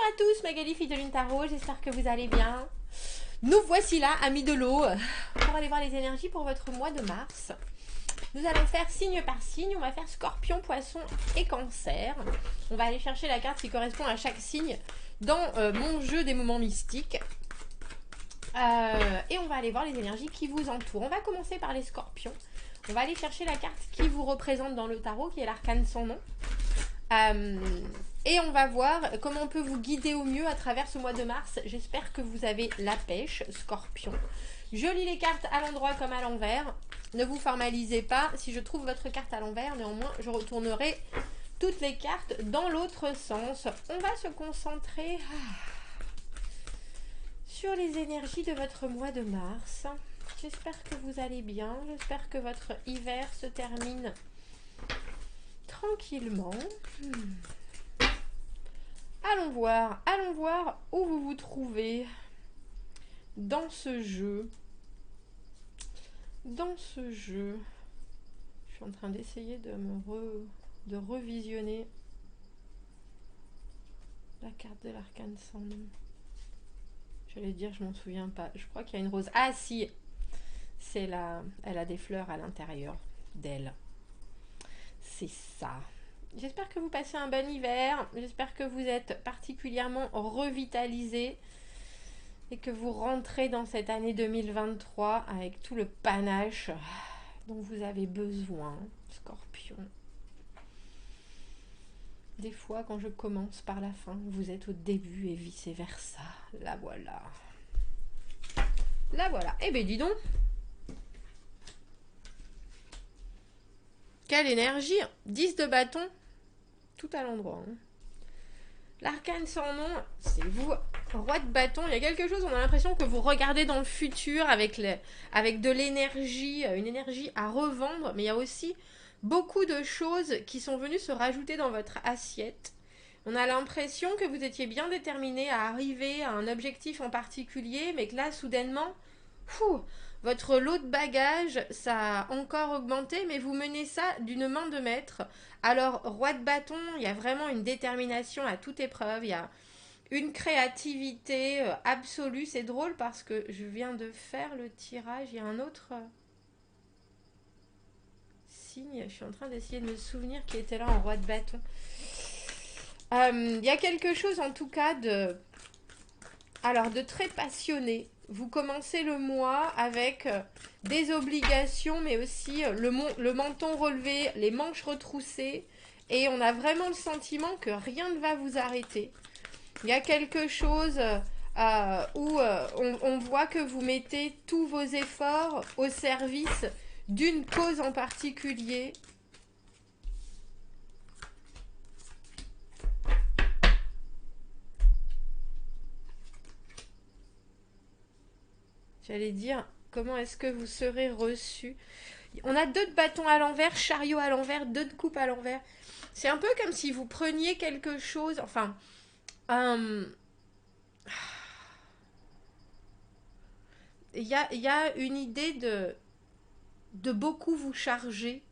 à tous, Magali Fridolin Tarot, j'espère que vous allez bien. Nous voici là, amis de l'eau, pour aller voir les énergies pour votre mois de mars. Nous allons faire signe par signe, on va faire Scorpion, Poisson et Cancer. On va aller chercher la carte qui correspond à chaque signe dans mon jeu des moments mystiques. Et on va aller voir les énergies qui vous entourent. On va commencer par les Scorpions. On va aller chercher la carte qui vous représente dans le tarot, qui est l'arcane sans nom. Et on va voir comment on peut vous guider au mieux à travers ce mois de mars. J'espère que vous avez la pêche, Scorpion. Je lis les cartes à l'endroit comme à l'envers. Ne vous formalisez pas. Si je trouve votre carte à l'envers, néanmoins, je retournerai toutes les cartes dans l'autre sens. On va se concentrer sur les énergies de votre mois de mars. J'espère que vous allez bien. J'espère que votre hiver se termine tranquillement. Allons voir où vous vous trouvez dans ce jeu. Dans ce jeu, je suis en train d'essayer de de revisionner la carte de l'arcane sans nom. J'allais dire, je m'en souviens pas. Je crois qu'il y a une rose. Ah si, c'est là. Elle a des fleurs à l'intérieur d'elle. C'est ça. J'espère que vous passez un bon hiver. J'espère que vous êtes particulièrement revitalisé et que vous rentrez dans cette année 2023 avec tout le panache dont vous avez besoin, Scorpion. Des fois, quand je commence par la fin, vous êtes au début et vice-versa. La voilà. La voilà. Eh bien, dis donc. Quelle énergie. 10 de bâton. Tout à l'endroit. Hein. L'arcane sans nom, c'est vous, roi de bâton. Il y a quelque chose, on a l'impression que vous regardez dans le futur avec de l'énergie, une énergie à revendre. Mais il y a aussi beaucoup de choses qui sont venues se rajouter dans votre assiette. On a l'impression que vous étiez bien déterminé à arriver à un objectif en particulier, mais que là, soudainement, votre lot de bagages, ça a encore augmenté, mais vous menez ça d'une main de maître. Alors, roi de bâton, il y a vraiment une détermination à toute épreuve, il y a une créativité absolue. C'est drôle parce que je viens de faire le tirage, il y a un autre signe, je suis en train d'essayer de me souvenir qui était là en roi de bâton. Il y a quelque chose en tout cas de très passionné. Vous commencez le mois avec des obligations, mais aussi le menton relevé, les manches retroussées. Et on a vraiment le sentiment que rien ne va vous arrêter. Il y a quelque chose où on voit que vous mettez tous vos efforts au service d'une cause en particulier. J'allais dire, comment est-ce que vous serez reçu? On a 2 de bâtons à l'envers, chariot à l'envers, 2 de coupe à l'envers. C'est un peu comme si vous preniez quelque chose, enfin... Il y a une idée de beaucoup vous charger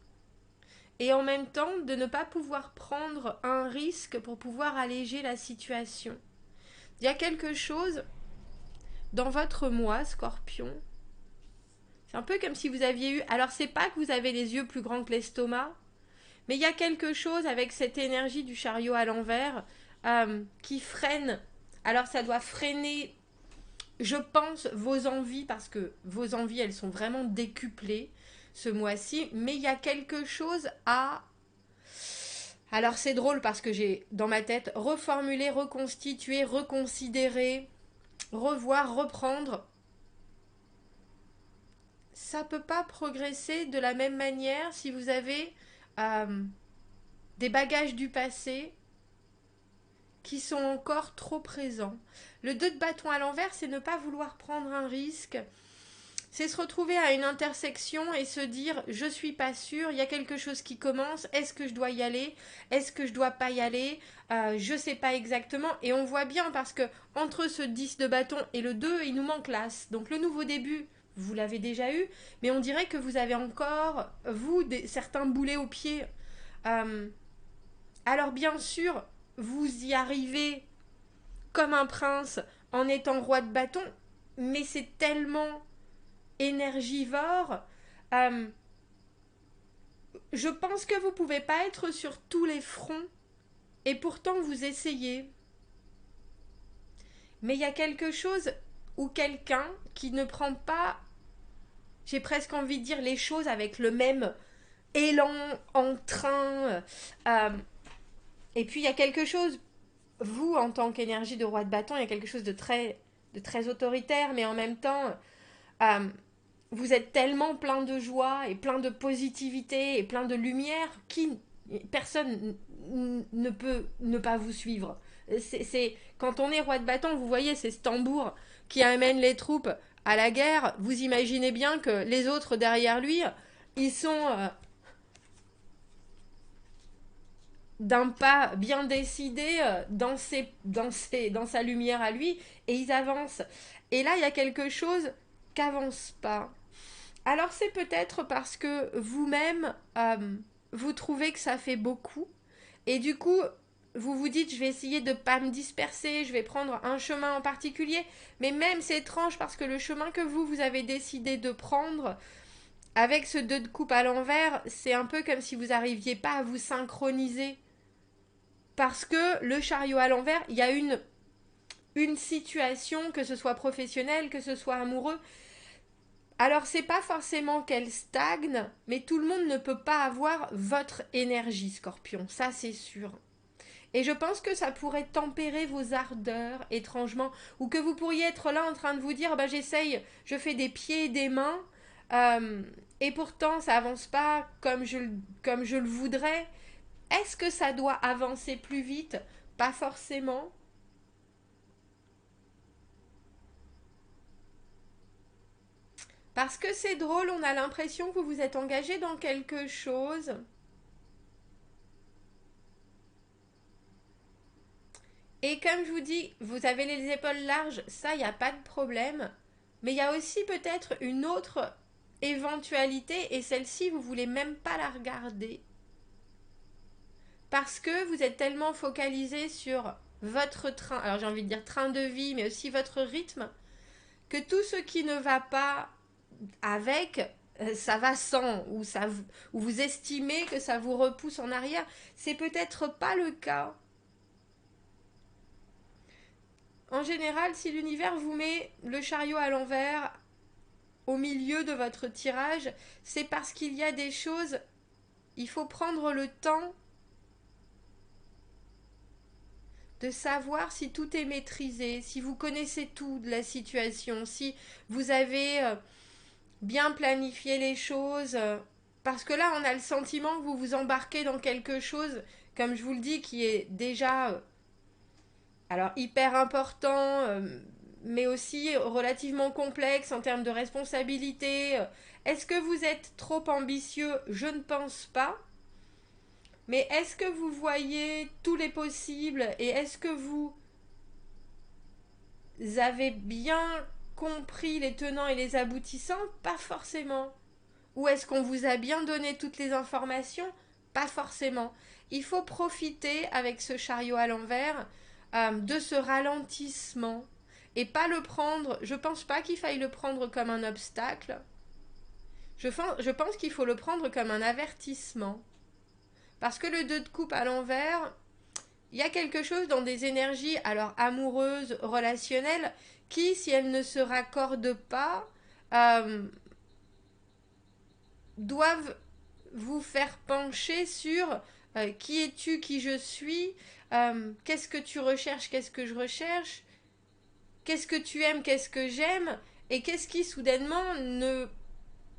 et en même temps de ne pas pouvoir prendre un risque pour pouvoir alléger la situation. Il y a quelque chose dans votre moi, Scorpion. C'est un peu comme si vous aviez eu... Alors, c'est pas que vous avez les yeux plus grands que l'estomac, mais il y a quelque chose avec cette énergie du chariot à l'envers qui freine. Alors, ça doit freiner, je pense, vos envies, parce que vos envies, elles sont vraiment décuplées ce mois-ci, mais il y a quelque chose à... Alors, c'est drôle parce que j'ai, dans ma tête, reformulé, reconstitué, reconsidéré, revoir, reprendre. Ça peut pas progresser de la même manière si vous avez des bagages du passé qui sont encore trop présents. Le 2 de bâton à l'envers, c'est ne pas vouloir prendre un risque. C'est se retrouver à une intersection et se dire « je suis pas sûre, il y a quelque chose qui commence, est-ce que je dois y aller? Est-ce que je dois pas y aller? Je sais pas exactement. » Et on voit bien parce que entre ce 10 de bâton et le 2, il nous manque l'as. Donc le nouveau début, vous l'avez déjà eu, mais on dirait que vous avez encore, vous, certains boulets aux pieds. Alors bien sûr, vous y arrivez comme un prince en étant roi de bâton, mais c'est tellement énergivore. Euh, je pense que vous pouvez pas être sur tous les fronts et pourtant vous essayez. Mais il y a quelque chose ou quelqu'un qui ne prend pas, j'ai presque envie de dire, les choses avec le même élan, entrain. Euh, et puis il y a quelque chose, vous en tant qu'énergie de roi de bâton, il y a quelque chose de très autoritaire, mais en même temps, euh, vous êtes tellement plein de joie et plein de positivité et plein de lumière qui personne ne peut ne pas vous suivre. C'est quand on est roi de bâton, vous voyez, c'est ce tambour qui amène les troupes à la guerre. Vous imaginez bien que les autres derrière lui, ils sont d'un pas bien décidé dans sa lumière à lui et ils avancent. Et là, il y a quelque chose qu'avance pas. Alors c'est peut-être parce que vous-même, vous trouvez que ça fait beaucoup. Et du coup, vous vous dites, je vais essayer de ne pas me disperser, je vais prendre un chemin en particulier. Mais même c'est étrange parce que le chemin que vous avez décidé de prendre, avec ce 2 de coupe à l'envers, c'est un peu comme si vous n'arriviez pas à vous synchroniser. Parce que le chariot à l'envers, il y a une situation, que ce soit professionnelle, que ce soit amoureux, alors c'est pas forcément qu'elle stagne, mais tout le monde ne peut pas avoir votre énergie, Scorpion, ça c'est sûr. Et je pense que ça pourrait tempérer vos ardeurs étrangement, ou que vous pourriez être là en train de vous dire, bah j'essaye, je fais des pieds et des mains, et pourtant ça avance pas comme je le voudrais. Est-ce que ça doit avancer plus vite? Pas forcément. Parce que c'est drôle, on a l'impression que vous vous êtes engagé dans quelque chose. Et comme je vous dis, vous avez les épaules larges, ça, il n'y a pas de problème. Mais il y a aussi peut-être une autre éventualité, et celle-ci, vous voulez même pas la regarder. Parce que vous êtes tellement focalisé sur votre train, alors j'ai envie de dire train de vie, mais aussi votre rythme, que tout ce qui ne va pas avec, ça va sans, ou vous estimez que ça vous repousse en arrière. C'est peut-être pas le cas. En général, si l'univers vous met le chariot à l'envers au milieu de votre tirage, c'est parce qu'il y a des choses, il faut prendre le temps de savoir si tout est maîtrisé, si vous connaissez tout de la situation, si vous avez bien planifié les choses. Parce que là, on a le sentiment que vous vous embarquez dans quelque chose, comme je vous le dis, qui est déjà alors hyper important, mais aussi relativement complexe en termes de responsabilité. Est-ce que vous êtes trop ambitieux? Je ne pense pas. Mais est-ce que vous voyez tous les possibles et est-ce que vous avez bien compris les tenants et les aboutissants? Pas forcément. Ou est-ce qu'on vous a bien donné toutes les informations? Pas forcément. Il faut profiter avec ce chariot à l'envers de ce ralentissement et pas le prendre. Je pense pas qu'il faille le prendre comme un obstacle. Je pense qu'il faut le prendre comme un avertissement. Parce que le 2 de coupe à l'envers, il y a quelque chose dans des énergies, alors amoureuses, relationnelles, qui, si elles ne se raccordent pas, euh, doivent vous faire pencher sur qui es-tu, qui je suis, qu'est-ce que tu recherches, qu'est-ce que je recherche, qu'est-ce que tu aimes, qu'est-ce que j'aime, et qu'est-ce qui soudainement ne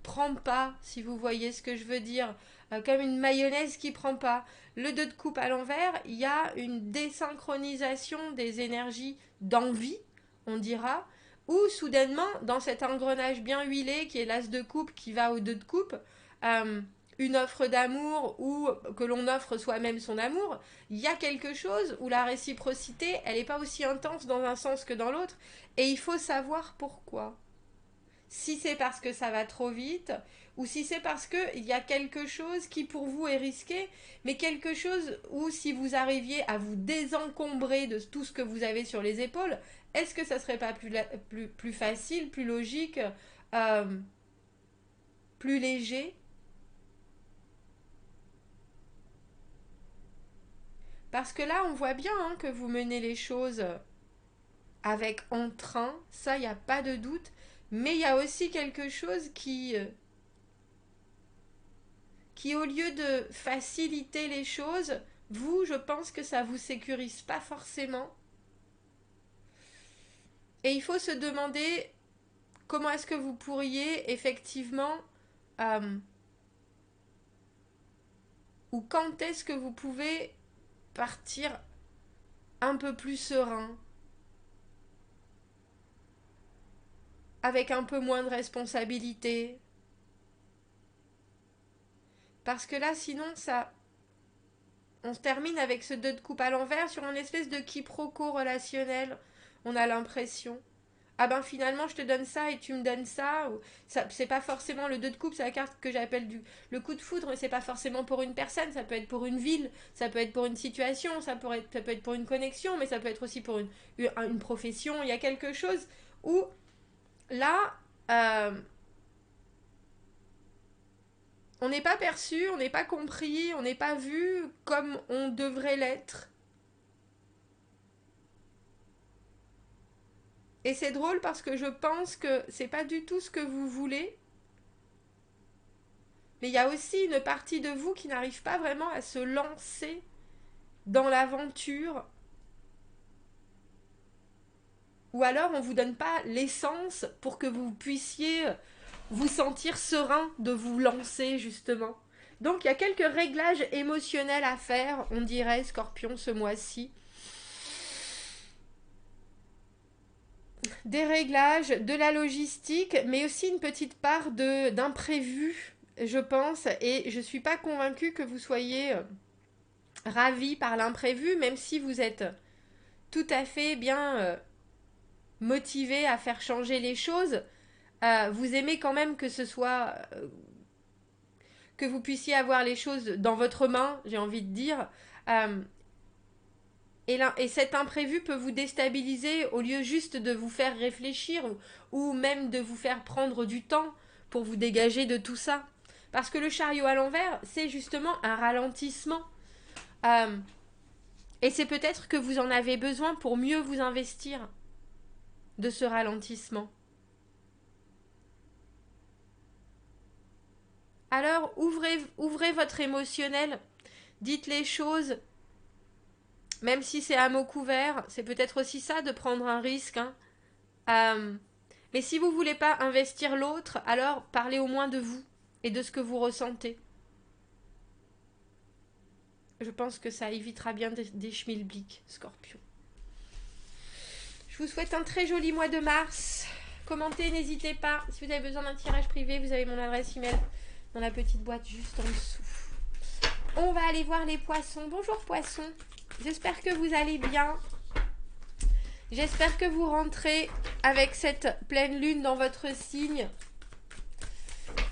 prend pas, si vous voyez ce que je veux dire, comme une mayonnaise qui prend pas. Le 2 de coupe à l'envers, il y a une désynchronisation des énergies d'envie, on dira, ou soudainement, dans cet engrenage bien huilé qui est l'as de coupe qui va au 2 de coupe, euh, une offre d'amour ou que l'on offre soi-même son amour, il y a quelque chose où la réciprocité, elle n'est pas aussi intense dans un sens que dans l'autre, et il faut savoir pourquoi. si c'est parce que ça va trop vite, ou si c'est parce qu'il y a quelque chose qui pour vous est risqué, mais quelque chose où si vous arriviez à vous désencombrer de tout ce que vous avez sur les épaules, est-ce que ça serait pas plus facile, plus logique, euh, plus léger? Parce que là, on voit bien hein, que vous menez les choses avec entrain, ça, il n'y a pas de doute. Mais il y a aussi quelque chose qui, au lieu de faciliter les choses, vous, je pense que ça vous sécurise pas forcément. Et il faut se demander comment est-ce que vous pourriez effectivement, euh, ou quand est-ce que vous pouvez partir un peu plus serein, avec un peu moins de responsabilité. Parce que là, sinon, ça, on se termine avec ce 2 de coupe à l'envers sur une espèce de quiproquo relationnel. On a l'impression. Ah ben finalement je te donne ça et tu me donnes ça. Ça c'est pas forcément le 2 de coupe, c'est la carte que j'appelle le coup de foudre, mais c'est pas forcément pour une personne, ça peut être pour une ville, ça peut être pour une situation, ça peut être pour une connexion, mais ça peut être aussi pour une profession. Il y a quelque chose où là, euh, on n'est pas perçu, on n'est pas compris, on n'est pas vu comme on devrait l'être. Et c'est drôle parce que je pense que c'est pas du tout ce que vous voulez. Mais il y a aussi une partie de vous qui n'arrive pas vraiment à se lancer dans l'aventure. Ou alors on ne vous donne pas l'essence pour que vous puissiez vous sentir serein de vous lancer justement. Donc il y a quelques réglages émotionnels à faire, on dirait, Scorpion, ce mois-ci. Des réglages, de la logistique, mais aussi une petite part d'imprévu, je pense. Et je ne suis pas convaincue que vous soyez ravi par l'imprévu, même si vous êtes tout à fait bien motivé à faire changer les choses. Vous aimez quand même que ce soit que vous puissiez avoir les choses dans votre main, j'ai envie de dire. Euh, et cet imprévu peut vous déstabiliser au lieu juste de vous faire réfléchir ou même de vous faire prendre du temps pour vous dégager de tout ça. Parce que le chariot à l'envers, c'est justement un ralentissement. Euh, et c'est peut-être que vous en avez besoin pour mieux vous investir de ce ralentissement. Alors ouvrez votre émotionnel, dites les choses, même si c'est à mots couverts, c'est peut-être aussi ça de prendre un risque. Hein. Mais si vous ne voulez pas investir l'autre, alors parlez au moins de vous et de ce que vous ressentez. Je pense que ça évitera bien des schmilblick, Scorpion. Je vous souhaite un très joli mois de mars. Commentez, n'hésitez pas. Si vous avez besoin d'un tirage privé, vous avez mon adresse email dans la petite boîte juste en dessous. On va aller voir les poissons. Bonjour poissons. J'espère que vous allez bien. J'espère que vous rentrez avec cette pleine lune dans votre signe.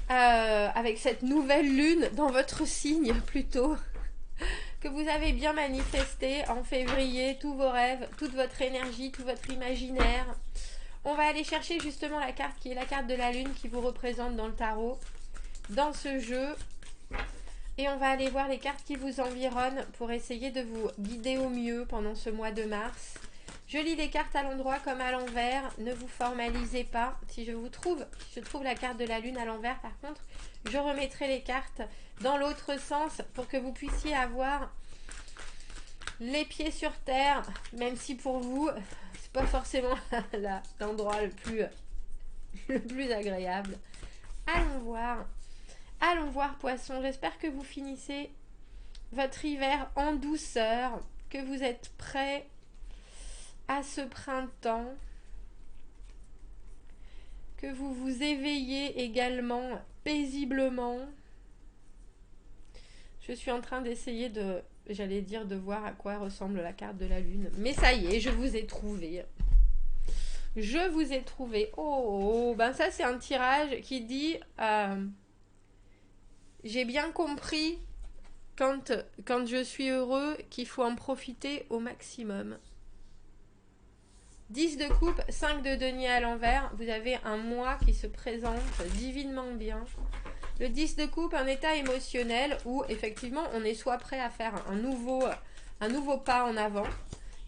Avec cette nouvelle lune dans votre signe plutôt. Que vous avez bien manifesté en février tous vos rêves, toute votre énergie, tout votre imaginaire. On va aller chercher justement la carte qui est la carte de la lune qui vous représente dans le tarot, dans ce jeu. Et on va aller voir les cartes qui vous environnent pour essayer de vous guider au mieux pendant ce mois de mars. Je lis les cartes à l'endroit comme à l'envers. Ne vous formalisez pas. Si je trouve la carte de la lune à l'envers, par contre, je remettrai les cartes dans l'autre sens pour que vous puissiez avoir les pieds sur terre, même si pour vous, c'est pas forcément l'endroit le plus agréable. Allons voir poisson. J'espère que vous finissez votre hiver en douceur, que vous êtes prêts à ce printemps, que vous vous éveillez également paisiblement. Je suis en train d'essayer de voir à quoi ressemble la carte de la lune. Mais ça y est, je vous ai trouvé. Je vous ai trouvé. Oh, ben ça c'est un tirage qui dit j'ai bien compris quand je suis heureux qu'il faut en profiter au maximum. 10 de coupe, 5 de denier à l'envers. Vous avez un moi qui se présente divinement bien. Le 10 de coupe, un état émotionnel où effectivement on est soit prêt à faire un nouveau pas en avant.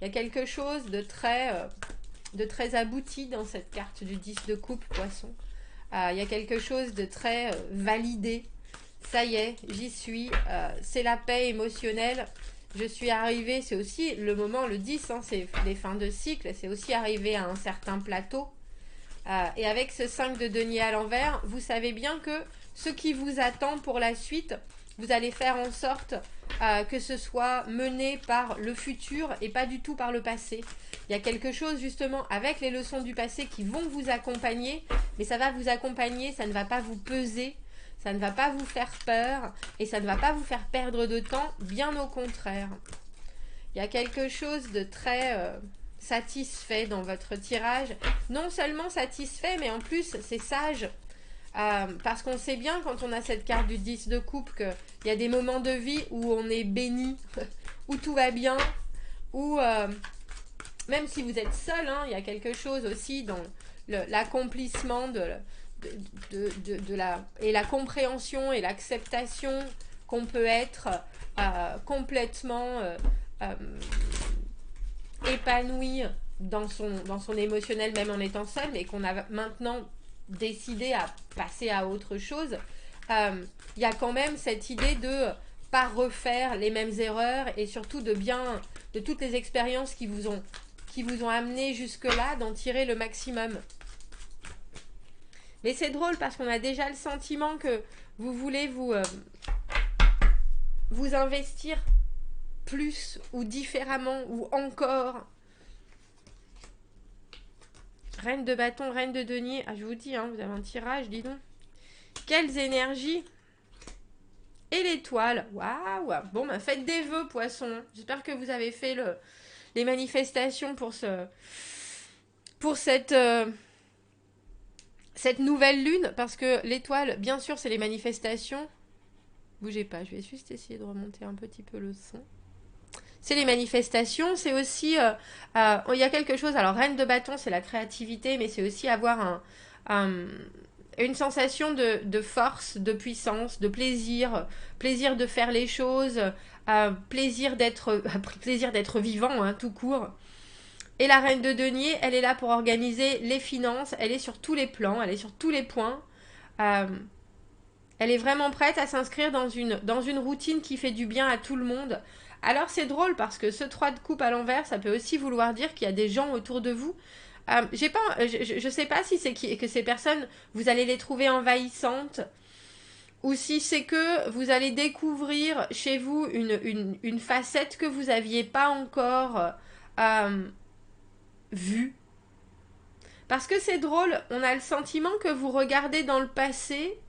Il y a quelque chose de très abouti dans cette carte du 10 de coupe, poisson. Il y a quelque chose de très validé. Ça y est, j'y suis. C'est la paix émotionnelle. Je suis arrivée, c'est aussi le moment, le 10, hein, c'est les fins de cycle, c'est aussi arrivé à un certain plateau. Et avec ce 5 de denier à l'envers, vous savez bien que ce qui vous attend pour la suite, vous allez faire en sorte que ce soit mené par le futur et pas du tout par le passé. Il y a quelque chose justement avec les leçons du passé qui vont vous accompagner, mais ça va vous accompagner, ça ne va pas vous peser, ça ne va pas vous faire peur et ça ne va pas vous faire perdre de temps, bien au contraire. Il y a quelque chose de très satisfait dans votre tirage. Non seulement satisfait, mais en plus c'est sage. Parce qu'on sait bien quand on a cette carte du 10 de coupe qu'il y a des moments de vie où on est béni, où tout va bien, où même si vous êtes seul, hein, il y a quelque chose aussi dans l'accomplissement et la compréhension et l'acceptation qu'on peut être complètement épanoui dans son émotionnel même en étant seul, mais qu'on a maintenant décidé à passer à autre chose. Il y a quand même cette idée de pas refaire les mêmes erreurs et surtout de toutes les expériences qui vous ont amené jusque-là, d'en tirer le maximum. Mais c'est drôle parce qu'on a déjà le sentiment que vous voulez vous investir plus ou différemment ou encore. Reine de bâton, reine de denier. Ah, je vous dis, hein, vous avez un tirage, dis donc. Quelles énergies. Et l'étoile. Waouh. Bon, bah, faites des vœux, poissons. J'espère que vous avez fait les manifestations pour cette nouvelle lune. Parce que l'étoile, bien sûr, c'est les manifestations. Bougez pas, je vais juste essayer de remonter un petit peu le son. C'est les manifestations, c'est aussi... il y a quelque chose... Alors, reine de bâton, c'est la créativité, mais c'est aussi avoir une sensation de force, de puissance, de plaisir, plaisir de faire les choses, plaisir d'être vivant, hein, tout court. Et la reine de denier, elle est là pour organiser les finances, elle est sur tous les plans, elle est sur tous les points. Elle est vraiment prête à s'inscrire dans une routine qui fait du bien à tout le monde. Alors c'est drôle parce que ce 3 de coupe à l'envers, ça peut aussi vouloir dire qu'il y a des gens autour de vous. Je sais pas si c'est que ces personnes, vous allez les trouver envahissantes ou si c'est que vous allez découvrir chez vous une facette que vous n'aviez pas encore vue. Parce que c'est drôle, on a le sentiment que vous regardez dans le passé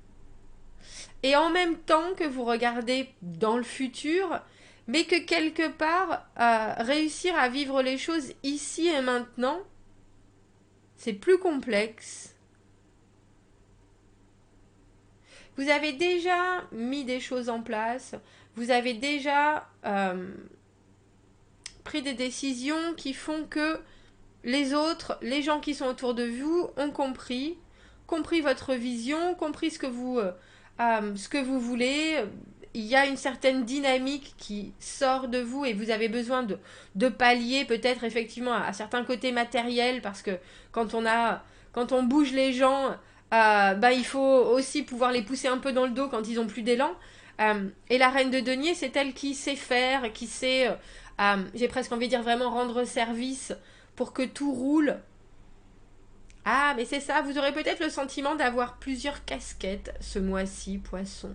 et en même temps que vous regardez dans le futur, mais que quelque part, réussir à vivre les choses ici et maintenant, c'est plus complexe. Vous avez déjà mis des choses en place, vous avez déjà pris des décisions qui font que les autres, les gens qui sont autour de vous, ont compris votre vision, compris ce que vous voulez. Il y a une certaine dynamique qui sort de vous et vous avez besoin de pallier peut-être effectivement à certains côtés matériels parce que quand on bouge les gens, il faut aussi pouvoir les pousser un peu dans le dos quand ils ont plus d'élan. Et la reine de denier, c'est elle qui sait faire, qui sait, j'ai presque envie de dire vraiment rendre service pour que tout roule. Ah, mais c'est ça, vous aurez peut-être le sentiment d'avoir plusieurs casquettes ce mois-ci, poisson.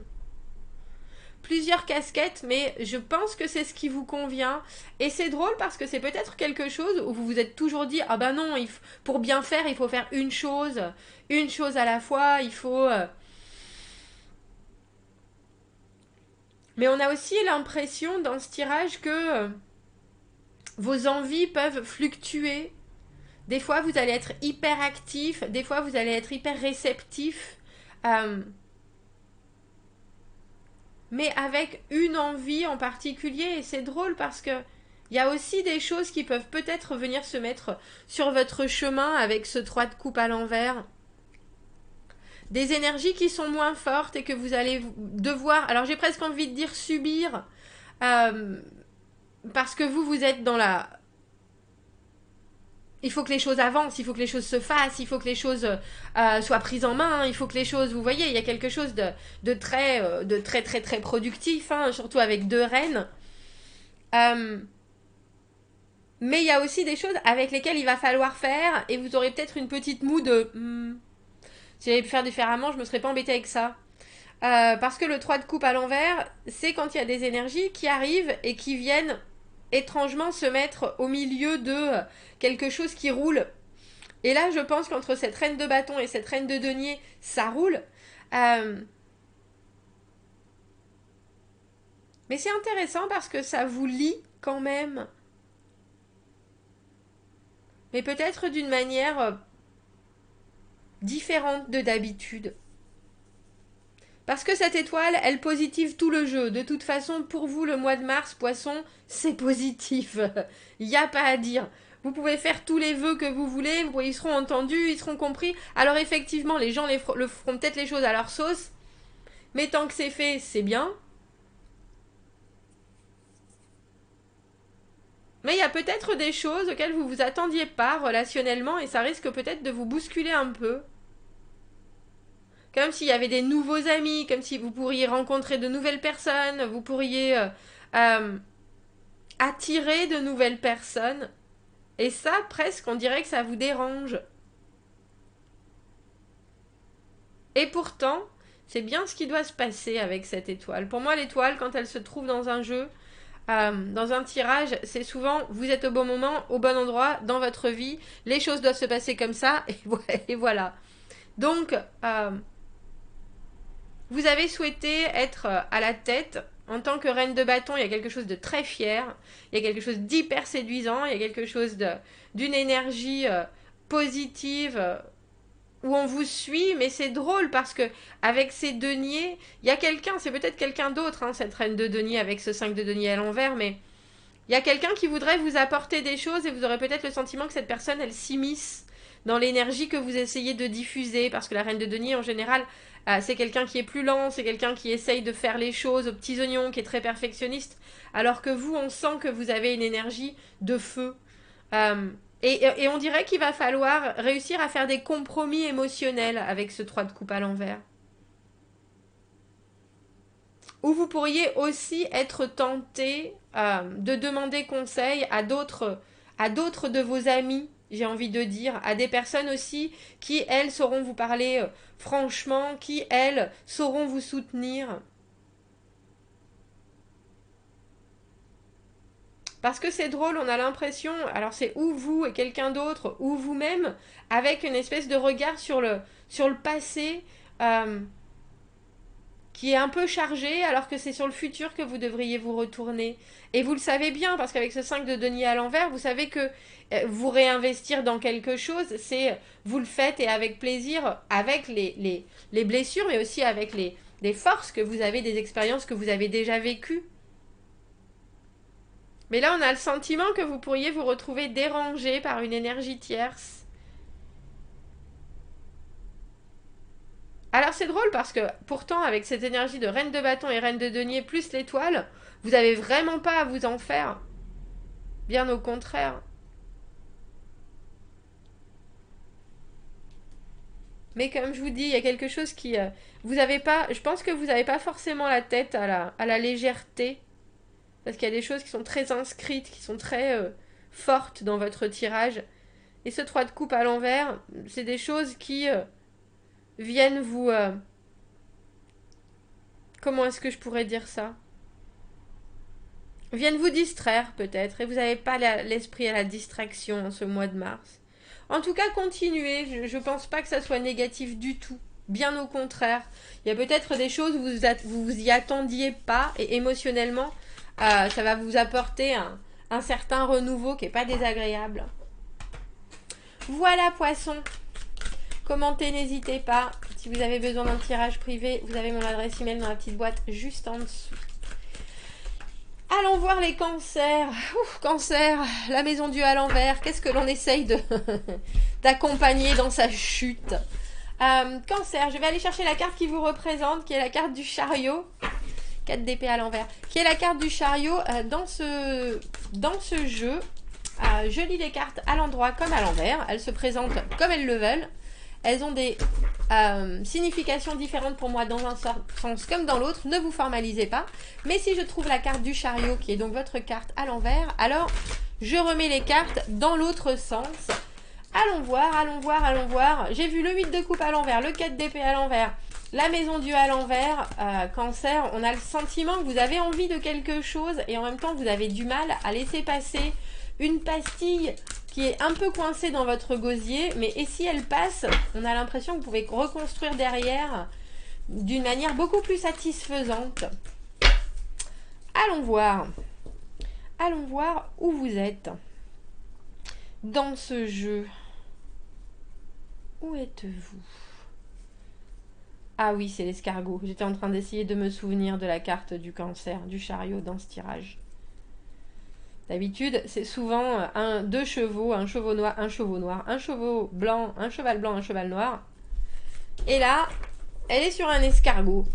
Plusieurs casquettes, mais je pense que c'est ce qui vous convient. Et c'est drôle parce que c'est peut-être quelque chose où vous vous êtes toujours dit, ah ben non, pour bien faire, il faut faire une chose à la fois, il faut... Mais on a aussi l'impression dans ce tirage que vos envies peuvent fluctuer Des fois, vous allez être hyper actif, des fois, vous allez être hyper réceptif, mais avec une envie en particulier. Et c'est drôle parce que il y a aussi des choses qui peuvent peut-être venir se mettre sur votre chemin avec ce 3 de coupe à l'envers. Des énergies qui sont moins fortes et que vous allez devoir, alors j'ai presque envie de dire subir, parce que vous êtes dans la... Il faut que les choses avancent, il faut que les choses se fassent, il faut que les choses soient prises en main, il faut que les choses, vous voyez, il y a quelque chose de très productif, hein, surtout avec 2 reines. Mais il y a aussi des choses avec lesquelles il va falloir faire, et vous aurez peut-être une petite moue de si j'avais pu faire différemment, je me serais pas embêtée avec ça. Parce que le 3 de coupe à l'envers, c'est quand il y a des énergies qui arrivent et qui viennent étrangement se mettre au milieu de quelque chose qui roule. Et là, je pense qu'entre cette reine de bâton et cette reine de denier, ça roule. Mais c'est intéressant parce que ça vous lie quand même. Mais peut-être d'une manière différente de d'habitude. Parce que cette étoile, elle positive tout le jeu. De toute façon, pour vous, le mois de mars, poisson, c'est positif. Il n'y a pas à dire. Vous pouvez faire tous les vœux que vous voulez, ils seront entendus, ils seront compris. Alors effectivement, les gens le feront peut-être les choses à leur sauce. Mais tant que c'est fait, c'est bien. Mais il y a peut-être des choses auxquelles vous vous attendiez pas relationnellement et ça risque peut-être de vous bousculer un peu. Comme s'il y avait des nouveaux amis, comme si vous pourriez rencontrer de nouvelles personnes, vous pourriez attirer de nouvelles personnes. Et ça, presque, on dirait que ça vous dérange. Et pourtant, c'est bien ce qui doit se passer avec cette étoile. Pour moi, l'étoile, quand elle se trouve dans un jeu, dans un tirage, c'est souvent vous êtes au bon moment, au bon endroit, dans votre vie. Les choses doivent se passer comme ça, et voilà. Donc, vous avez souhaité être à la tête. En tant que reine de bâton, il y a quelque chose de très fier, il y a quelque chose d'hyper séduisant, il y a quelque chose d'une énergie positive où on vous suit, mais c'est drôle parce que avec ces deniers, il y a quelqu'un, c'est peut-être quelqu'un d'autre, hein, cette reine de denier avec ce 5 de denier à l'envers, mais il y a quelqu'un qui voudrait vous apporter des choses et vous aurez peut-être le sentiment que cette personne, elle s'immisce dans l'énergie que vous essayez de diffuser, parce que la reine de denier, en général, c'est quelqu'un qui est plus lent, c'est quelqu'un qui essaye de faire les choses aux petits oignons, qui est très perfectionniste, alors que vous, on sent que vous avez une énergie de feu. Et on dirait qu'il va falloir réussir à faire des compromis émotionnels avec ce 3 de coupe à l'envers. Ou vous pourriez aussi être tenté de demander conseil à d'autres de vos amis, j'ai envie de dire, à des personnes aussi qui, elles, sauront vous parler franchement, qui, elles, sauront vous soutenir. Parce que c'est drôle, on a l'impression, alors c'est ou vous et quelqu'un d'autre, ou vous-même, avec une espèce de regard sur le passé, qui est un peu chargé, alors que c'est sur le futur que vous devriez vous retourner. Et vous le savez bien, parce qu'avec ce 5 de denier à l'envers, vous savez que vous réinvestir dans quelque chose, c'est vous le faites et avec plaisir, avec les blessures, mais aussi avec les forces que vous avez, des expériences que vous avez déjà vécues. Mais là, on a le sentiment que vous pourriez vous retrouver dérangé par une énergie tierce. Alors c'est drôle parce que pourtant avec cette énergie de reine de bâton et reine de denier plus l'étoile, vous avez vraiment pas à vous en faire. Bien au contraire. Mais comme je vous dis, il y a quelque chose qui... vous avez pas... Je pense que vous n'avez pas forcément la tête à la légèreté. Parce qu'il y a des choses qui sont très inscrites, qui sont très fortes dans votre tirage. Et ce 3 de coupe à l'envers, c'est des choses qui viennent vous... comment est-ce que je pourrais dire ça? Viennent vous distraire peut-être. Et vous n'avez pas l'esprit à la distraction en ce mois de mars. En tout cas, continuez. Je ne pense pas que ça soit négatif du tout. Bien au contraire. Il y a peut-être des choses où vous vous y attendiez pas. Et émotionnellement, ça va vous apporter un certain renouveau qui n'est pas désagréable. Voilà, poisson. Commentez, n'hésitez pas. Si vous avez besoin d'un tirage privé, vous avez mon adresse email dans la petite boîte juste en dessous. Allons voir les cancers. Ouf, cancer, la maison Dieu à l'envers. Qu'est-ce que l'on essaye d'accompagner dans sa chute? Cancer, je vais aller chercher la carte qui vous représente, qui est la carte du chariot. 4 d'épée à l'envers. Qui est la carte du chariot dans ce jeu. Je lis les cartes à l'endroit comme à l'envers. Elles se présentent comme elles le veulent. Elles ont des significations différentes pour moi dans un sens comme dans l'autre. Ne vous formalisez pas. Mais si je trouve la carte du chariot, qui est donc votre carte à l'envers, alors je remets les cartes dans l'autre sens. Allons voir, allons voir, allons voir. J'ai vu le 8 de coupe à l'envers, le 4 d'épée à l'envers, la maison Dieu à l'envers. Cancer, on a le sentiment que vous avez envie de quelque chose et en même temps vous avez du mal à laisser passer une pastille qui est un peu coincée dans votre gosier. Mais et si elle passe, on a l'impression que vous pouvez reconstruire derrière d'une manière beaucoup plus satisfaisante. Allons voir. Allons voir où vous êtes dans ce jeu. Où êtes-vous? Ah oui, c'est l'escargot. J'étais en train d'essayer de me souvenir de la carte du cancer, du chariot dans ce tirage. D'habitude, c'est souvent deux chevaux, un cheval noir, un cheval blanc, un cheval noir. Et là, elle est sur un escargot.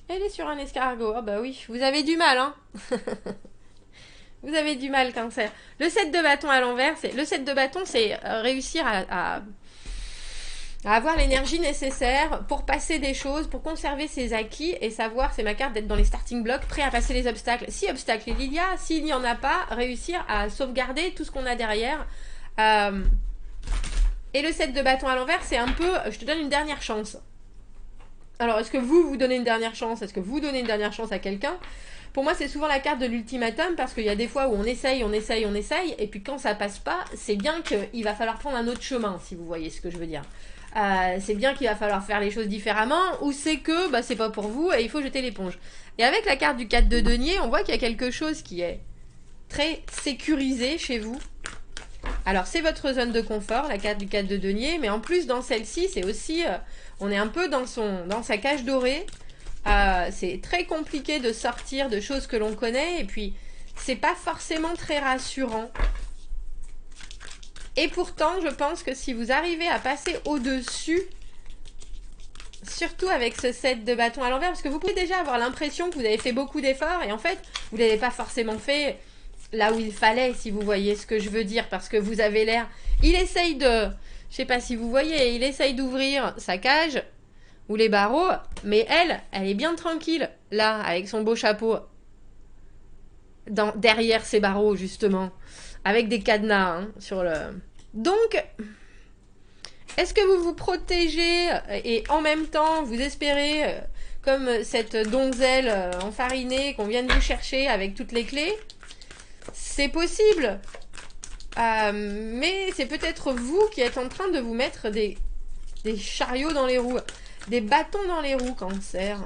Elle est sur un escargot. Ah bah oui, vous avez du mal, hein. Vous avez du mal, cancer. Le 7 de bâton à l'envers, c'est réussir à avoir l'énergie nécessaire pour passer des choses, pour conserver ses acquis et savoir, c'est ma carte d'être dans les starting blocks, prêt à passer les obstacles. Si obstacle il y a, s'il n'y en a pas, réussir à sauvegarder tout ce qu'on a derrière. Et le 7 de bâton à l'envers, c'est un peu, je te donne une dernière chance. Alors, est-ce que vous donnez une dernière chance? Est-ce que vous donnez une dernière chance à quelqu'un? Pour moi, c'est souvent la carte de l'ultimatum parce qu'il y a des fois où on essaye, et puis quand ça passe pas, c'est bien qu'il va falloir prendre un autre chemin, si vous voyez ce que je veux dire. C'est bien qu'il va falloir faire les choses différemment, ou c'est que c'est pas pour vous et il faut jeter l'éponge. Et avec la carte du 4 de denier, on voit qu'il y a quelque chose qui est très sécurisé chez vous. Alors, c'est votre zone de confort, la carte du 4 de denier, mais en plus, dans celle-ci, c'est aussi... on est un peu dans sa cage dorée. C'est très compliqué de sortir de choses que l'on connaît et puis c'est pas forcément très rassurant. Et pourtant, je pense que si vous arrivez à passer au-dessus, surtout avec ce 7 de bâton à l'envers, parce que vous pouvez déjà avoir l'impression que vous avez fait beaucoup d'efforts et en fait, vous ne l'avez pas forcément fait là où il fallait, si vous voyez ce que je veux dire, parce que vous avez l'air... Il essaye de... Je sais pas si vous voyez, il essaye d'ouvrir sa cage ou les barreaux, mais elle est bien tranquille, là, avec son beau chapeau, derrière ses barreaux, justement, avec des cadenas, hein, sur le... Donc, est-ce que vous vous protégez et en même temps, vous espérez, comme cette donzelle enfarinée qu'on vient de vous chercher avec toutes les clés? C'est possible, mais c'est peut-être vous qui êtes en train de vous mettre des chariots dans les roues. Des bâtons dans les roues, cancer.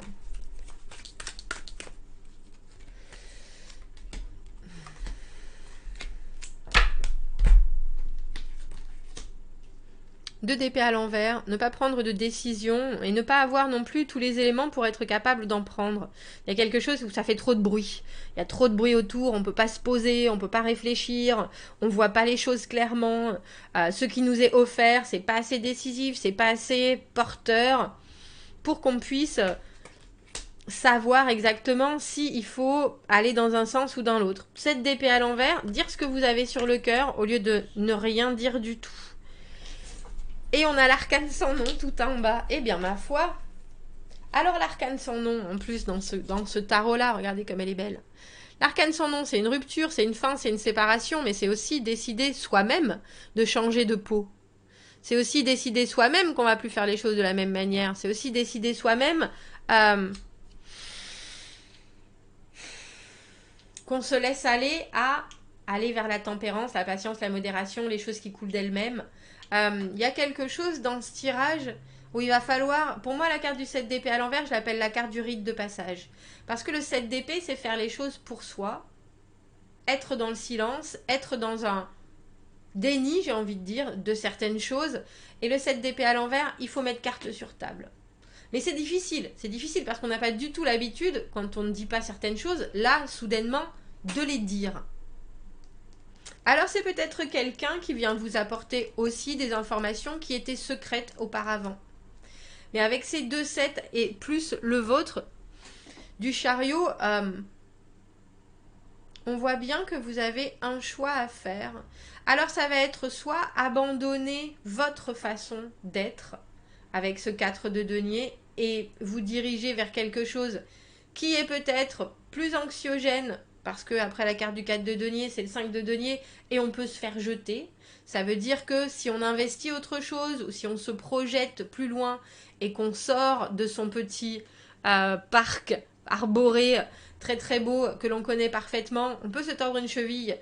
Deux d'épée à l'envers, ne pas prendre de décision et ne pas avoir non plus tous les éléments pour être capable d'en prendre. Il y a quelque chose où ça fait trop de bruit. Il y a trop de bruit autour, on ne peut pas se poser, on ne peut pas réfléchir, on ne voit pas les choses clairement. Ce qui nous est offert, c'est pas assez décisif, c'est pas assez porteur pour qu'on puisse savoir exactement s'il faut aller dans un sens ou dans l'autre. 7 d'épée à l'envers, dire ce que vous avez sur le cœur au lieu de ne rien dire du tout. Et on a l'arcane sans nom tout en bas. Eh bien, ma foi. Alors, l'arcane sans nom, en plus, dans ce tarot-là, regardez comme elle est belle. L'arcane sans nom, c'est une rupture, c'est une fin, c'est une séparation, mais c'est aussi décider soi-même de changer de peau. C'est aussi décider soi-même qu'on va plus faire les choses de la même manière. C'est aussi décider soi-même qu'on se laisse aller vers la tempérance, la patience, la modération, les choses qui coulent d'elles-mêmes. Y a quelque chose dans ce tirage où il va falloir... Pour moi, la carte du 7 d'épée à l'envers, je l'appelle la carte du rite de passage. Parce que le 7 d'épée, c'est faire les choses pour soi, être dans le silence, être dans déni, j'ai envie de dire, de certaines choses. Et le 7 d'épée à l'envers, il faut mettre carte sur table. Mais c'est difficile parce qu'on n'a pas du tout l'habitude, quand on ne dit pas certaines choses, là, soudainement, de les dire. Alors c'est peut-être quelqu'un qui vient vous apporter aussi des informations qui étaient secrètes auparavant. Mais avec ces 2 sets et plus le vôtre du chariot, on voit bien que vous avez un choix à faire. Alors ça va être soit abandonner votre façon d'être avec ce 4 de denier et vous diriger vers quelque chose qui est peut-être plus anxiogène, parce que après la carte du 4 de denier, c'est le 5 de denier et on peut se faire jeter. Ça veut dire que si on investit autre chose ou si on se projette plus loin et qu'on sort de son petit parc arboré très très beau que l'on connaît parfaitement, on peut se tordre une cheville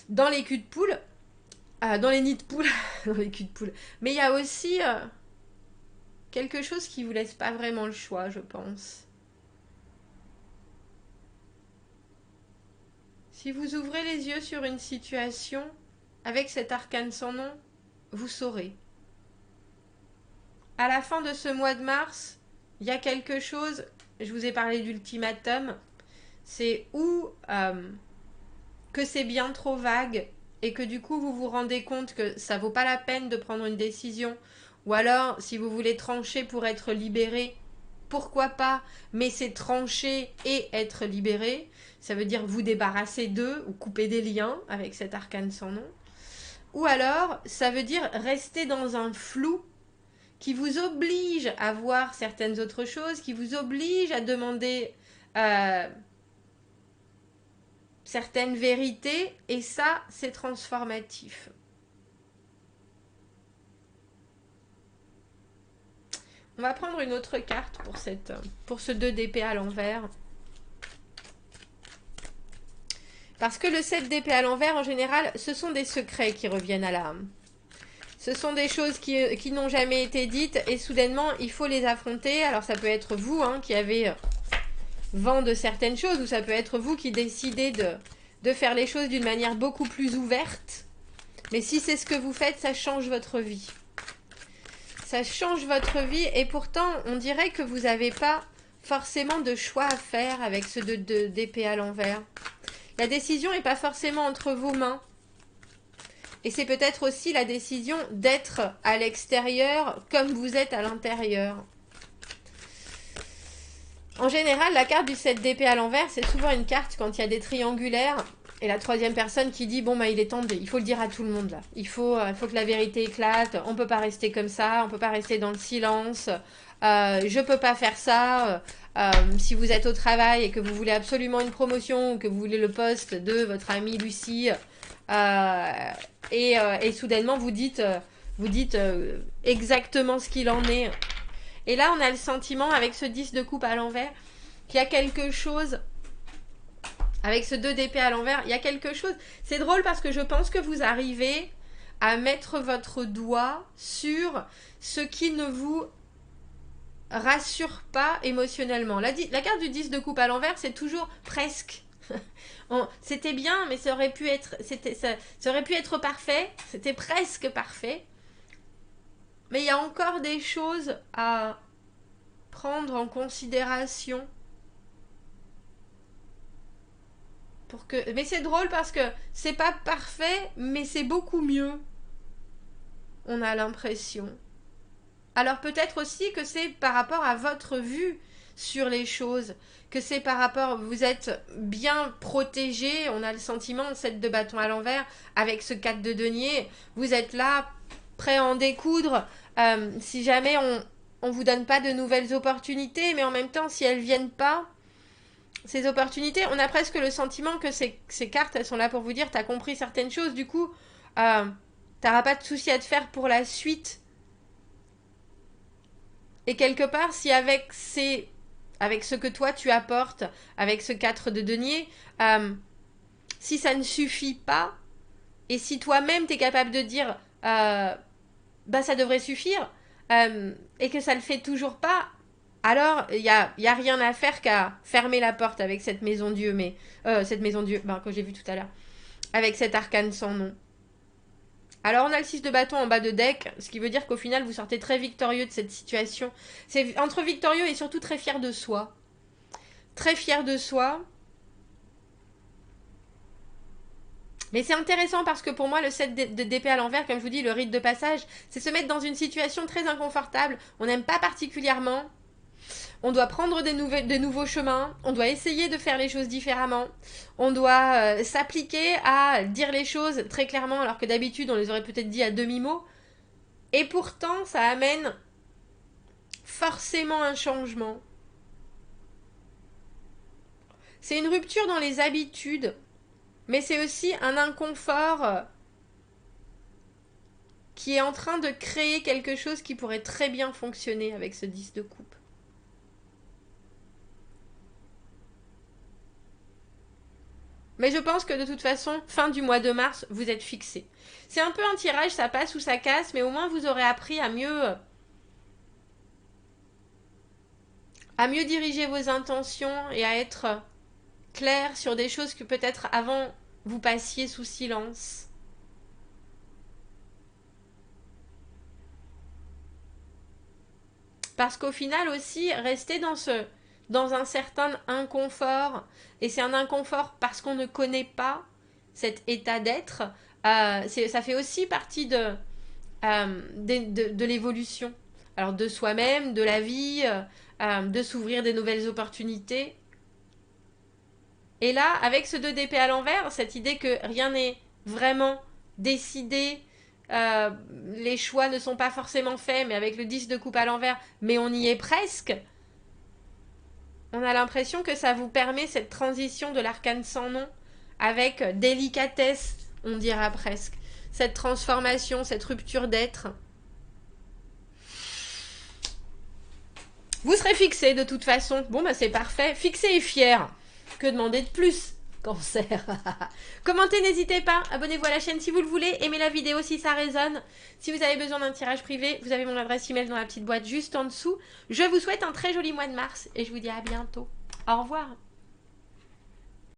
dans les culs de poule, dans les nids de poule, dans les culs de poule. Mais il y a aussi quelque chose qui vous laisse pas vraiment le choix, je pense. Si vous ouvrez les yeux sur une situation, avec cet arcane sans nom, vous saurez. À la fin de ce mois de mars, il y a quelque chose, je vous ai parlé d'ultimatum, c'est où que c'est bien trop vague et que du coup vous vous rendez compte que ça vaut pas la peine de prendre une décision, ou alors si vous voulez trancher pour être libéré, pourquoi pas, mais c'est trancher et être libéré, ça veut dire vous débarrasser d'eux ou couper des liens avec cet arcane sans nom, ou alors ça veut dire rester dans un flou qui vous oblige à voir certaines autres choses, qui vous oblige à demander certaines vérités, et ça, c'est transformatif. On va prendre une autre carte pour ce 2 d'épée à l'envers. Parce que le 7 d'épée à l'envers, en général, ce sont des secrets qui reviennent à l'âme. Ce sont des choses qui n'ont jamais été dites et soudainement, il faut les affronter. Alors ça peut être vous qui avez vent de certaines choses, ou ça peut être vous qui décidez de faire les choses d'une manière beaucoup plus ouverte. Mais si c'est ce que vous faites, ça change votre vie. Ça change votre vie et pourtant, on dirait que vous n'avez pas forcément de choix à faire avec ce 2 d'épée à l'envers. La décision n'est pas forcément entre vos mains. Et c'est peut-être aussi la décision d'être à l'extérieur comme vous êtes à l'intérieur. En général, la carte du 7 d'épée à l'envers, c'est souvent une carte quand il y a des triangulaires et la troisième personne qui dit « Bon, bah, il est temps, il faut le dire à tout le monde, là. Il faut que la vérité éclate. On ne peut pas rester comme ça. On ne peut pas rester dans le silence. Je ne peux pas faire ça. Si vous êtes au travail et que vous voulez absolument une promotion ou que vous voulez le poste de votre amie Lucie... et soudainement vous dites exactement ce qu'il en est. Et là, on a le sentiment, avec ce 10 de coupe à l'envers, qu'il y a quelque chose, avec ce 2 d'épée à l'envers, il y a quelque chose. C'est drôle parce que je pense que vous arrivez à mettre votre doigt sur ce qui ne vous rassure pas émotionnellement. La carte du 10 de coupe à l'envers, c'est toujours presque. C'était bien, mais ça aurait pu être parfait. C'était presque parfait. Mais il y a encore des choses à prendre en considération. Mais c'est drôle parce que c'est pas parfait, mais c'est beaucoup mieux. On a l'impression. Alors peut-être aussi que c'est par rapport à votre vue sur les choses, que c'est par rapport, vous êtes bien protégé, on a le sentiment, 7 de bâton à l'envers, avec ce 4 de denier, vous êtes là, prêt à en découdre, si jamais on vous donne pas de nouvelles opportunités, mais en même temps, si elles viennent pas, ces opportunités, on a presque le sentiment que ces cartes, elles sont là pour vous dire, t'as compris certaines choses, du coup, t'auras pas de souci à te faire pour la suite. Et quelque part, si avec ce que toi tu apportes, avec ce 4 de denier, si ça ne suffit pas, et si toi-même tu es capable de dire bah ça devrait suffire, et que ça le fait toujours pas, alors il y a rien à faire qu'à fermer la porte avec cette maison Dieu, que j'ai vue tout à l'heure, avec cet arcane sans nom. Alors on a le 6 de bâton en bas de deck, ce qui veut dire qu'au final vous sortez très victorieux de cette situation. C'est entre victorieux et surtout très fier de soi. Très fier de soi. Mais c'est intéressant parce que pour moi, le 7 d'épée à l'envers, comme je vous dis, le rite de passage, c'est se mettre dans une situation très inconfortable. On n'aime pas particulièrement. On doit prendre de nouveaux chemins. On doit essayer de faire les choses différemment. On doit s'appliquer à dire les choses très clairement, alors que d'habitude, on les aurait peut-être dit à demi-mot. Et pourtant, ça amène forcément un changement. C'est une rupture dans les habitudes. Mais c'est aussi un inconfort qui est en train de créer quelque chose qui pourrait très bien fonctionner avec ce 10 de coupe. Mais je pense que de toute façon, fin du mois de mars, vous êtes fixé. C'est un peu un tirage, ça passe ou ça casse, mais au moins vous aurez appris à mieux diriger vos intentions et à être clair sur des choses que peut-être avant vous passiez sous silence. Parce qu'au final aussi, rester dans un certain inconfort, et c'est un inconfort parce qu'on ne connaît pas cet état d'être, ça fait aussi partie de l'évolution. Alors de soi-même, de la vie, de s'ouvrir des nouvelles opportunités. Et là, avec ce 2 d'épée à l'envers, cette idée que rien n'est vraiment décidé, les choix ne sont pas forcément faits, mais avec le 10 de coupe à l'envers, mais on y est presque, on a l'impression que ça vous permet cette transition de l'arcane sans nom avec délicatesse, on dira presque. Cette transformation, cette rupture d'être. Vous serez fixé de toute façon. Bon, bah c'est parfait. Fixé et fier. Que demander de plus, Cancer? Commentez, n'hésitez pas. Abonnez-vous à la chaîne si vous le voulez. Aimez la vidéo si ça résonne. Si vous avez besoin d'un tirage privé, vous avez mon adresse email dans la petite boîte juste en dessous. Je vous souhaite un très joli mois de mars et je vous dis à bientôt. Au revoir.